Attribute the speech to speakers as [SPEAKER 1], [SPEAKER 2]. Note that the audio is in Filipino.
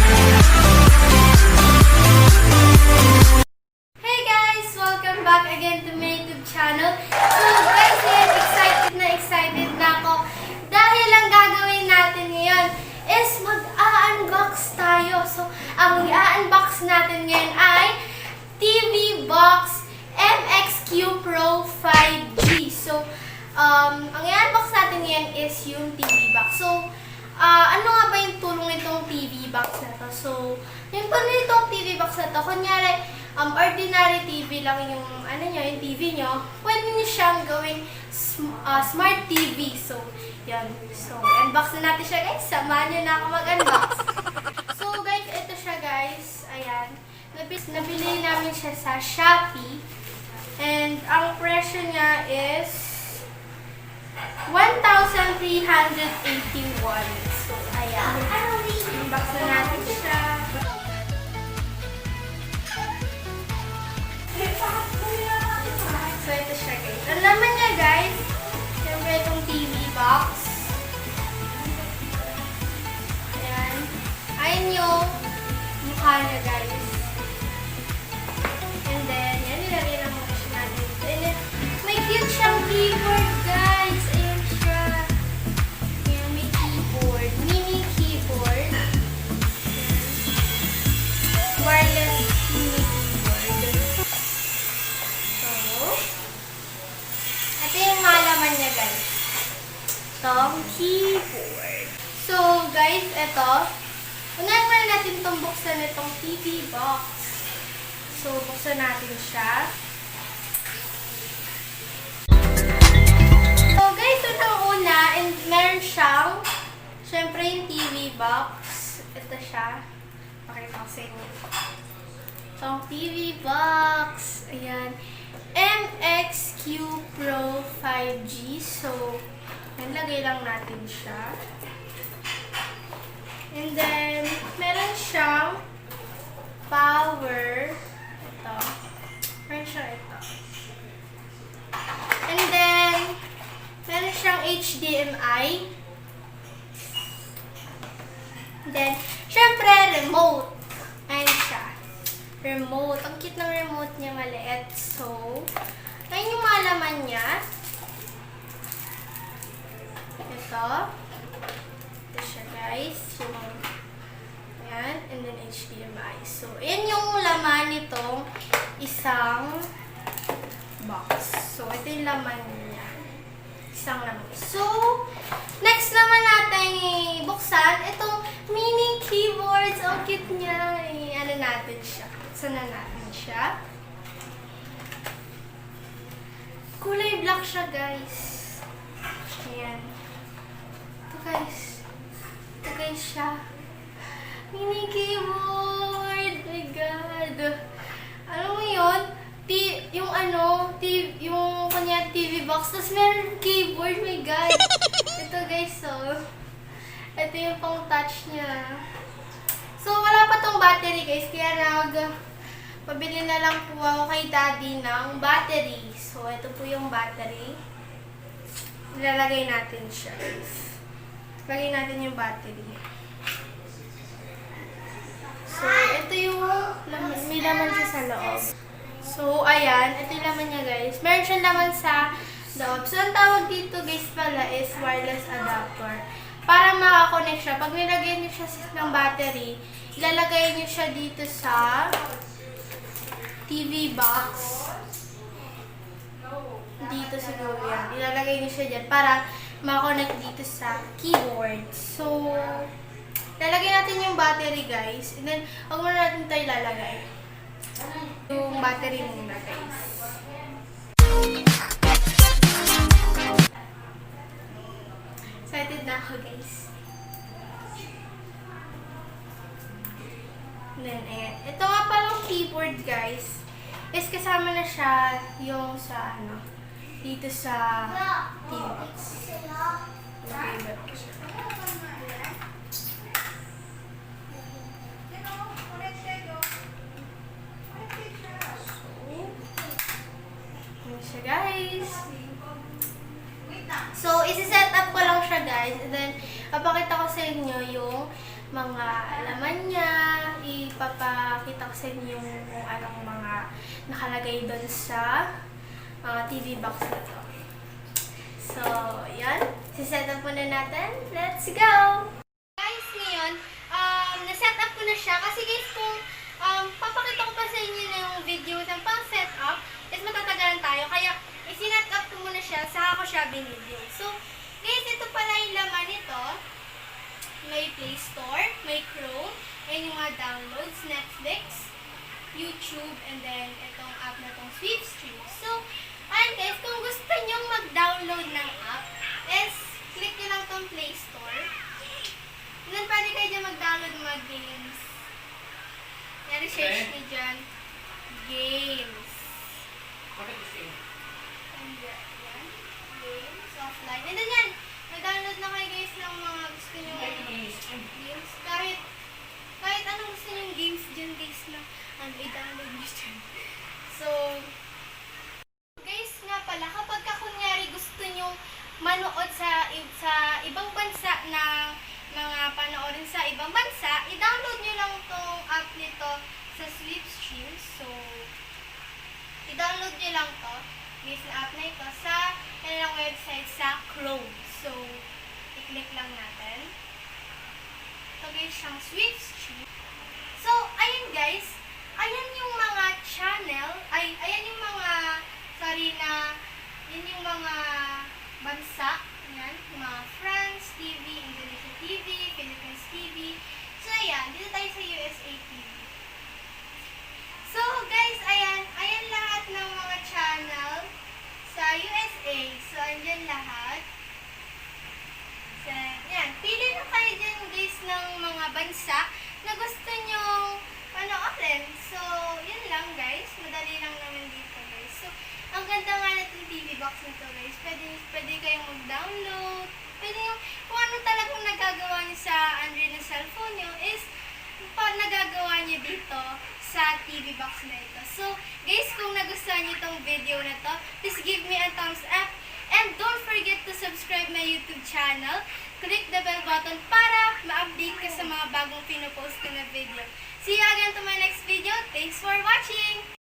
[SPEAKER 1] Hey guys! Welcome back again to my YouTube channel. So guys, ngayon excited na ako dahil ang gagawin natin ngayon is mag-unbox tayo. So, ang i-unbox natin ngayon ay TV box MXQ Pro 5G. So, ang i-unbox natin ngayon is yung TV box. So, ano nga ba yung tulong nitong TV box na to? So, yung tulong nitong TV box na to, kunyari, ordinary TV lang yung, yung TV nyo, pwede nyo siyang gawing smart TV. So, yan. So, unbox na natin siya, guys. Samahan nyo na ako mag-unbox. So, guys, ito siya, guys. Ayan. Nabili namin siya sa Shopee. And, ang presyo niya is 1,381. So, ayan. Unbox na natin siya. So, ito siya, guys. Ang laman niya, guys, siyempre itong TV box. Ayan. Ayan yung mukha niya, guys. And then, yan, nilagay lang muna siya natin. And then, may cute siyang keyboard, guys. Ayan siya. Ayan, may keyboard. Mini keyboard. Ayan. Wireless mini keyboard. So, ito yung malaman niya, guys. Itong keyboard. So, guys, ito. Unahin muna natin itong buksan itong TV box. So, buksan natin siya. So, guys, unang-una, and meron siyang, syempre yung TV box. Ito siya. Pakita ko sa inyo. Itong TV box. Ayan. MXQ Pro 5G. So, nalagay lang natin siya. And then, meron siyang power. Ito. Meron siyang ito. And then, meron siyang HDMI. And then, syempre, remote. Ayan siya. Remote. Ang cute ng remote niya, maliit. So, ayan yung malaman niya. Ito. Ito siya, guys. Yung, ayan. And then, HDMI. So, ayan yung laman nitong isang box. So, ito yung laman niya. Isang laman. So, next naman natin buksan itong mini keyboards. Ang cute niya. Ano natin siya. Buksan na natin siya. Kulay black siya, guys. Ayan. Ito, guys. Ito, guys, siya. Mini keyboard. Oh my God. Alam mo yun? Yung kanya TV box. Tapos meron keyboard. My God. Ito, guys, so. Ito yung pang touch niya. So, wala pa tong battery, guys. Kaya pabili na lang po ako kay Daddy ng battery. So, ito po yung battery. Ilalagay natin siya, guys. Lagay natin yung battery. So, ito yung may laman siya sa loob. So, ayan. Ito yung laman niya, guys. Meron siyang laman sa loob. So, ang tawag dito, guys, pala is wireless adapter. Para makakonect siya. Pag nilagay niyo siya ng battery, ilalagay niyo siya dito sa TV box. Dito siguro yan. Ilalagay niyo siya dyan para makakonect dito sa keyboard. So, lalagay natin yung battery, guys. And then, huwag muna natin tayo lalagay. Yung battery muna, guys. Excited na ako, guys. And then, ayan. Ito nga palang keyboard, guys. Is kasama na siya yung sa, dito sa TV box. Okay, ba? Siya, guys. So, isi-set up ko lang siya, guys. And then, ipapakita ko sa inyo yung mga laman niya, ipapakita ko sa inyo yung kung anong mga nakalagay doon sa TV box na to. So, yan. Siset up muna natin. Let's go! Guys, ngayon, na-set up ko na siya. Kasi guys, kung papakita ko pa sa inyo na yung video ng pang-set up, is matatagalan tayo. Kaya, isinet up ko muna siya, saka ko siya binidyo. So, guys, ito pala yung laman nito. May Play Store, may Chrome, and yung mga downloads, Netflix, YouTube, and then itong app na itong Sweepstream. So, ayun guys, kung gusto nyo mag-download ng app, is click nyo lang itong Play Store. And then, pwede kayo dyan mag-download ng mga games. I-research nyo dyan. Games.
[SPEAKER 2] Bakit gusto yun?
[SPEAKER 1] And yan. Games, offline. And then yan, mag-download na kayo guys ng mga gusto nyo games. Kahit anong gusto nyo games dyan guys na i-download nyo dyan. So, guys nga pala, kapag kunyari gusto nyo manood sa ibang bansa na mga panoorin sa ibang bansa, i-download nyo lang itong app nito sa Sweepstream. So, i-download nyo lang to, guys, na app na ito sa kanilang website sa Chrome. So, i-click lang natin. Ito guys, siyang Sweepstream. So, ayun guys, ayan yung mga channel, ayan yung mga, yun yung mga bansa, ayan, mga France TV, Indonesia TV, Philippines TV. So, ayan, dito tayo sa USA TV. So, guys, ayan lahat ng mga channel sa USA. So, andyan lahat. So, ayan, pili na kayo dyan, guys, ng mga bansa na gusto nyong panoorin. So, yun lang, guys. Madali lang naman dito, guys. So, ang ganda nga natin TV box nito, guys. Pwede kayong mag-download. Pwede yung, kung ano talagang nagagawa nyo sa Android na cellphone nyo is nagagawa nyo dito sa TV box na ito. So, guys, kung nagustuhan nyo itong video na to, please give me a thumbs up. And don't forget to subscribe my YouTube channel. Click the bell button para ma-update ka sa mga bagong pinopost ko na video. See you again to my next video. Thanks for watching!